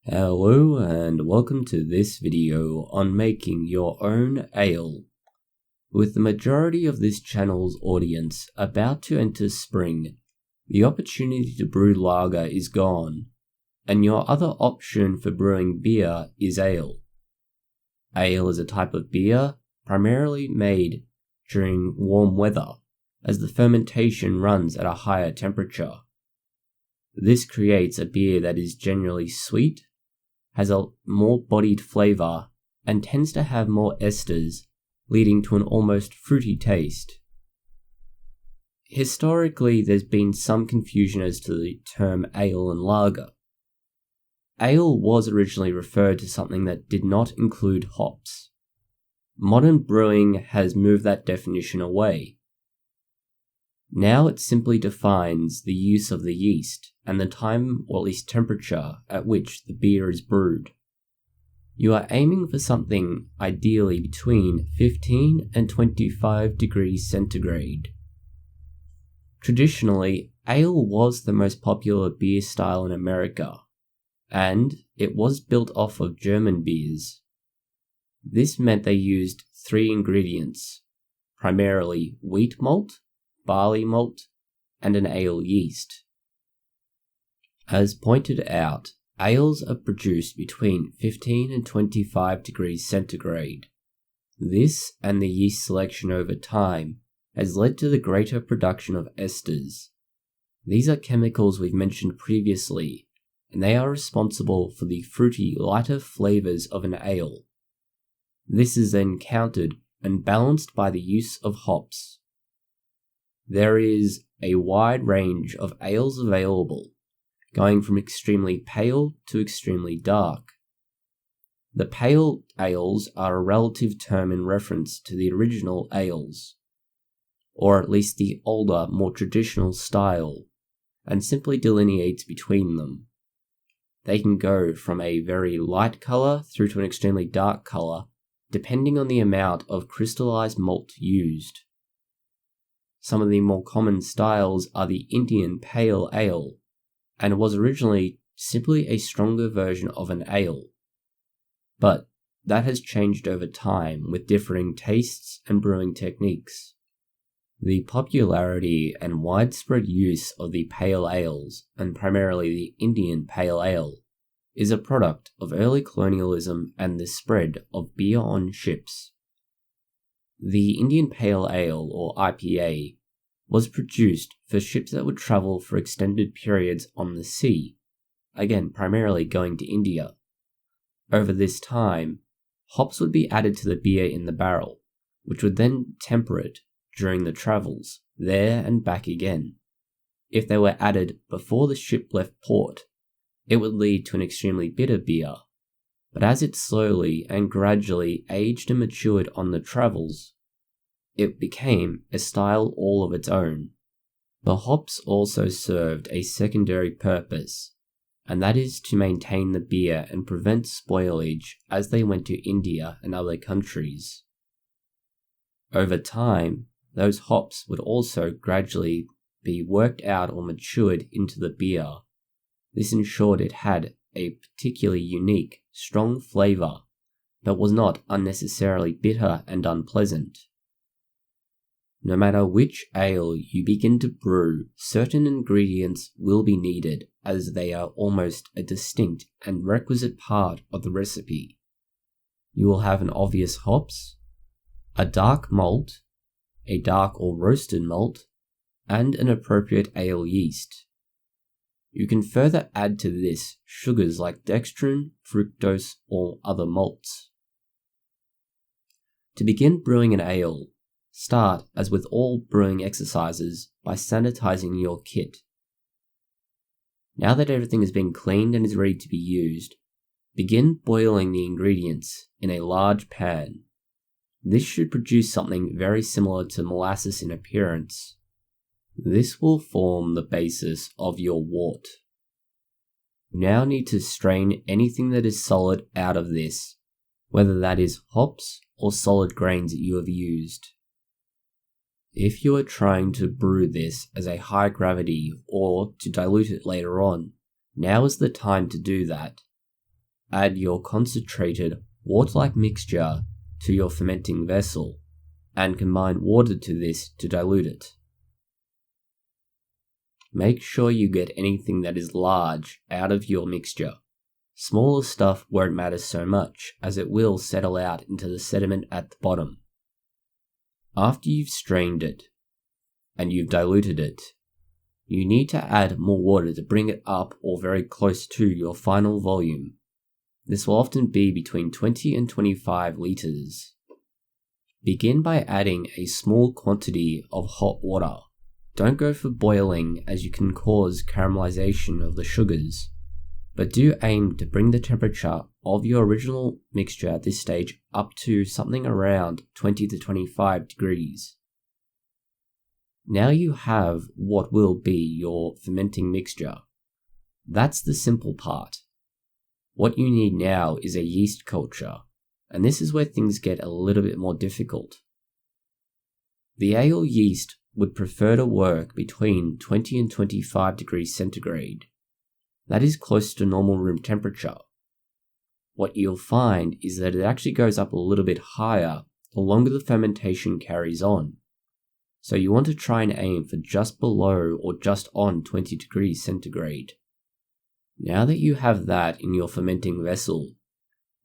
Hello and welcome to this video on making your own ale. With the majority of this channel's audience about to enter spring, the opportunity to brew lager is gone, and your other option for brewing beer is ale. Ale is a type of beer primarily made during warm weather, as the fermentation runs at a higher temperature. This creates a beer that is generally sweet, has a more bodied flavour, and tends to have more esters, leading to an almost fruity taste. Historically, there's been some confusion as to the term ale and lager. Ale was originally referred to something that did not include hops. Modern brewing has moved that definition away. Now it simply defines the use of the yeast and the time, or at least temperature, at which the beer is brewed. You are aiming for something ideally between 15 and 25 degrees centigrade. Traditionally, ale was the most popular beer style in America, and it was built off of German beers. This meant they used 3 ingredients, primarily wheat malt, barley malt, and an ale yeast. As pointed out, ales are produced between 15 and 25 degrees centigrade. This and the yeast selection over time has led to the greater production of esters. These are chemicals we've mentioned previously, and they are responsible for the fruity, lighter flavours of an ale. This is then countered and balanced by the use of hops. There is a wide range of ales available, going from extremely pale to extremely dark. The pale ales are a relative term in reference to the original ales, or at least the older, more traditional style, and simply delineates between them. They can go from a very light colour through to an extremely dark colour, depending on the amount of crystallized malt used. Some of the more common styles are the Indian Pale Ale, and was originally simply a stronger version of an ale. But that has changed over time with differing tastes and brewing techniques. The popularity and widespread use of the pale ales, and primarily the Indian Pale Ale, is a product of early colonialism and the spread of beer on ships. The Indian Pale Ale, or IPA, was produced for ships that would travel for extended periods on the sea, again primarily going to India. Over this time, hops would be added to the beer in the barrel, which would then temper it during the travels, there and back again. If they were added before the ship left port, it would lead to an extremely bitter beer, but as it slowly and gradually aged and matured on the travels, it became a style all of its own. The hops also served a secondary purpose, and that is to maintain the beer and prevent spoilage as they went to India and other countries. Over time, those hops would also gradually be worked out or matured into the beer. This ensured it had a particularly unique, strong flavour, but was not unnecessarily bitter and unpleasant. No matter which ale you begin to brew, certain ingredients will be needed, as they are almost a distinct and requisite part of the recipe. You will have an obvious hops, a dark malt, a dark or roasted malt, and an appropriate ale yeast. You can further add to this sugars like dextrin, fructose, or other malts. To begin brewing an ale, start, as with all brewing exercises, by sanitizing your kit. Now that everything has been cleaned and is ready to be used, begin boiling the ingredients in a large pan. This should produce something very similar to molasses in appearance. This will form the basis of your wort. You now need to strain anything that is solid out of this, whether that is hops or solid grains that you have used. If you are trying to brew this as a high gravity or to dilute it later on, now is the time to do that. add your concentrated water-like mixture to your fermenting vessel and combine water to this to dilute it. Make sure you get anything that is large out of your mixture. Smaller stuff won't matter so much, as it will settle out into the sediment at the bottom. After you've strained it, and you've diluted it, you need to add more water to bring it up or very close to your final volume. This will often be between 20 and 25 litres. Begin by adding a small quantity of hot water. Don't go for boiling, as you can cause caramelization of the sugars, but do aim to bring the temperature of your original mixture at this stage up to something around 20 to 25 degrees. Now you have what will be your fermenting mixture. That's the simple part. What you need now is a yeast culture, and this is where things get a little bit more difficult. The ale yeast would prefer to work between 20 and 25 degrees centigrade. That is close to normal room temperature. What you'll find is that it actually goes up a little bit higher the longer the fermentation carries on. So you want to try and aim for just below or just on 20 degrees centigrade. Now that you have that in your fermenting vessel,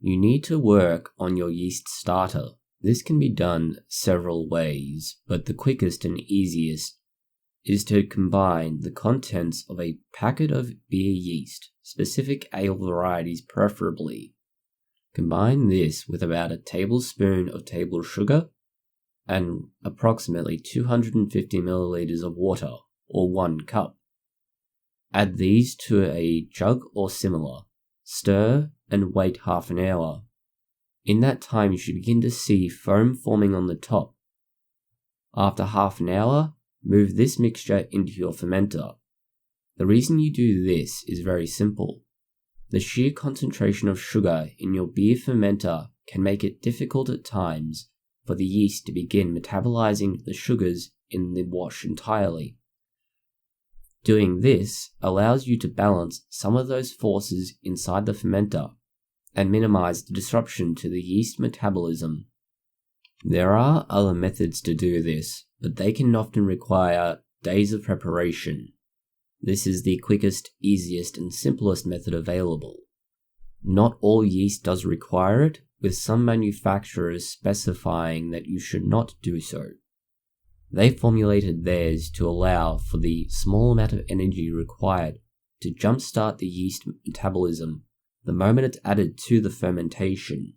you need to work on your yeast starter. This can be done several ways, but the quickest and easiest is to combine the contents of a packet of beer yeast, specific ale varieties preferably. Combine this with about a tablespoon of table sugar and approximately 250 milliliters of water, or 1 cup. Add these to a jug or similar, stir and wait half an hour. In that time you should begin to see foam forming on the top. After half an hour, move this mixture into your fermenter. The reason you do this is very simple. The sheer concentration of sugar in your beer fermenter can make it difficult at times for the yeast to begin metabolizing the sugars in the wash entirely. Doing this allows you to balance some of those forces inside the fermenter and minimize the disruption to the yeast metabolism. There are other methods to do this, but they can often require days of preparation. This is the quickest, easiest, and simplest method available. Not all yeast does require it, with some manufacturers specifying that you should not do so. They formulated theirs to allow for the small amount of energy required to jumpstart the yeast metabolism the moment it's added to the fermentation.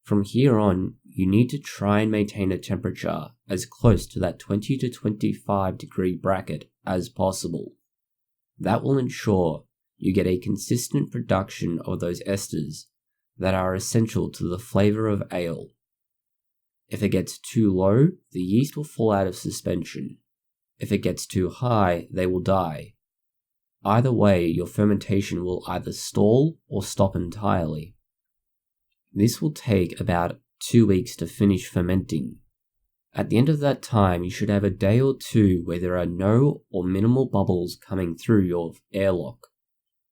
From here on, you need to try and maintain a temperature as close to that 20 to 25 degree bracket as possible. That will ensure you get a consistent production of those esters that are essential to the flavour of ale. If it gets too low, the yeast will fall out of suspension. If it gets too high, they will die. Either way, your fermentation will either stall or stop entirely. This will take about 2 weeks to finish fermenting. At the end of that time, you should have a day or two where there are no or minimal bubbles coming through your airlock.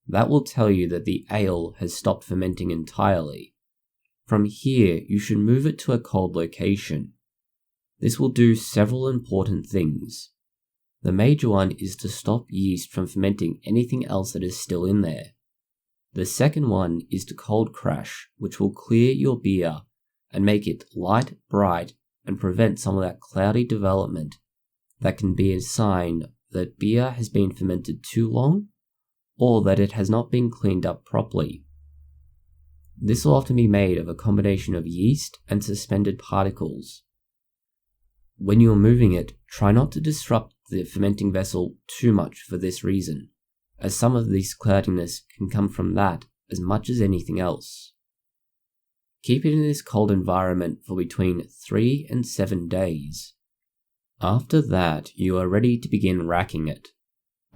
That will tell you that the ale has stopped fermenting entirely. From here, you should move it to a cold location. This will do several important things. The major one is to stop yeast from fermenting anything else that is still in there. The second one is to cold crash, which will clear your beer and make it light, bright, and prevent some of that cloudy development that can be a sign that beer has been fermented too long or that it has not been cleaned up properly. This will often be made of a combination of yeast and suspended particles. When you are moving it, try not to disrupt the fermenting vessel too much for this reason, as some of this cloudiness can come from that as much as anything else. Keep it in this cold environment for between 3 and 7 days. After that, you are ready to begin racking it.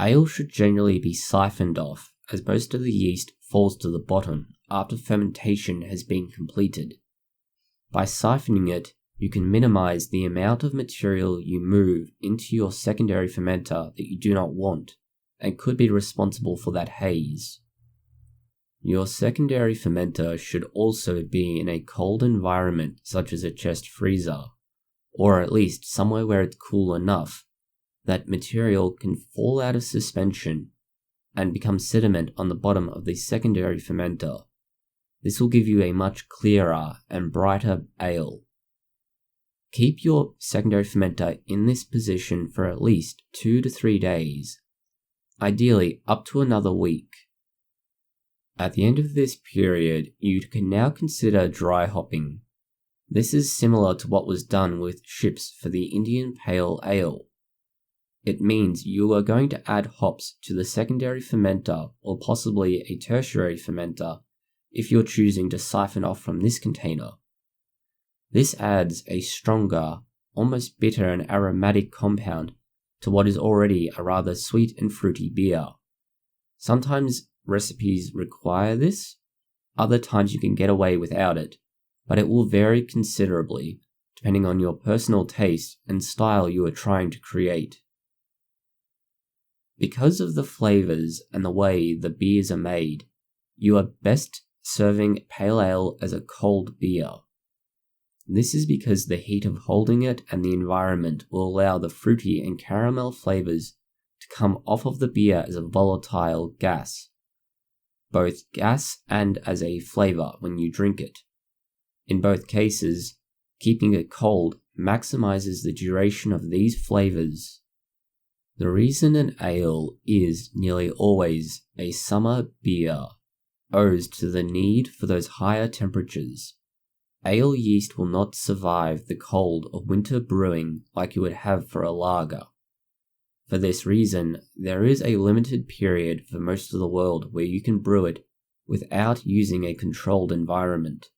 Ale should generally be siphoned off, as most of the yeast falls to the bottom after fermentation has been completed. By siphoning it, you can minimize the amount of material you move into your secondary fermenter that you do not want and could be responsible for that haze. Your secondary fermenter should also be in a cold environment such as a chest freezer, or at least somewhere where it's cool enough that material can fall out of suspension and become sediment on the bottom of the secondary fermenter. This will give you a much clearer and brighter ale. Keep your secondary fermenter in this position for at least 2 to 3 days, ideally up to another week. At the end of this period, you can now consider dry hopping. This is similar to what was done with ships for the Indian Pale Ale. It means you are going to add hops to the secondary fermenter or possibly a tertiary fermenter if you're choosing to siphon off from this container. This adds a stronger, almost bitter and aromatic compound to what is already a rather sweet and fruity beer. Sometimes recipes require this, other times you can get away without it, but it will vary considerably depending on your personal taste and style you are trying to create. Because of the flavours and the way the beers are made, you are best serving pale ale as a cold beer. This is because the heat of holding it and the environment will allow the fruity and caramel flavours to come off of the beer as a volatile gas, both gas and as a flavour when you drink it. In both cases, keeping it cold maximizes the duration of these flavours. The reason an ale is nearly always a summer beer owes to the need for those higher temperatures. Ale yeast will not survive the cold of winter brewing like you would have for a lager. For this reason, there is a limited period for most of the world where you can brew it without using a controlled environment.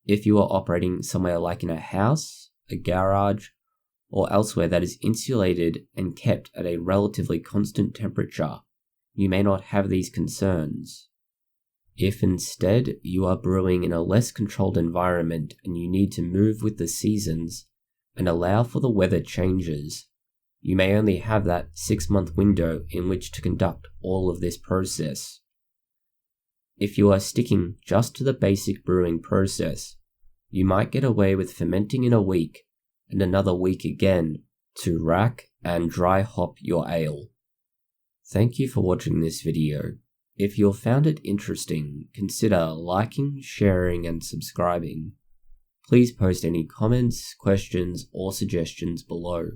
If you are operating somewhere like in a house, a garage, or elsewhere that is insulated and kept at a relatively constant temperature, you may not have these concerns. If instead you are brewing in a less controlled environment and you need to move with the seasons and allow for the weather changes, you may only have that 6-month window in which to conduct all of this process. If you are sticking just to the basic brewing process, you might get away with fermenting in a week and another week again to rack and dry hop your ale. Thank you for watching this video. If you found it interesting, consider liking, sharing, and subscribing. Please post any comments, questions, or suggestions below.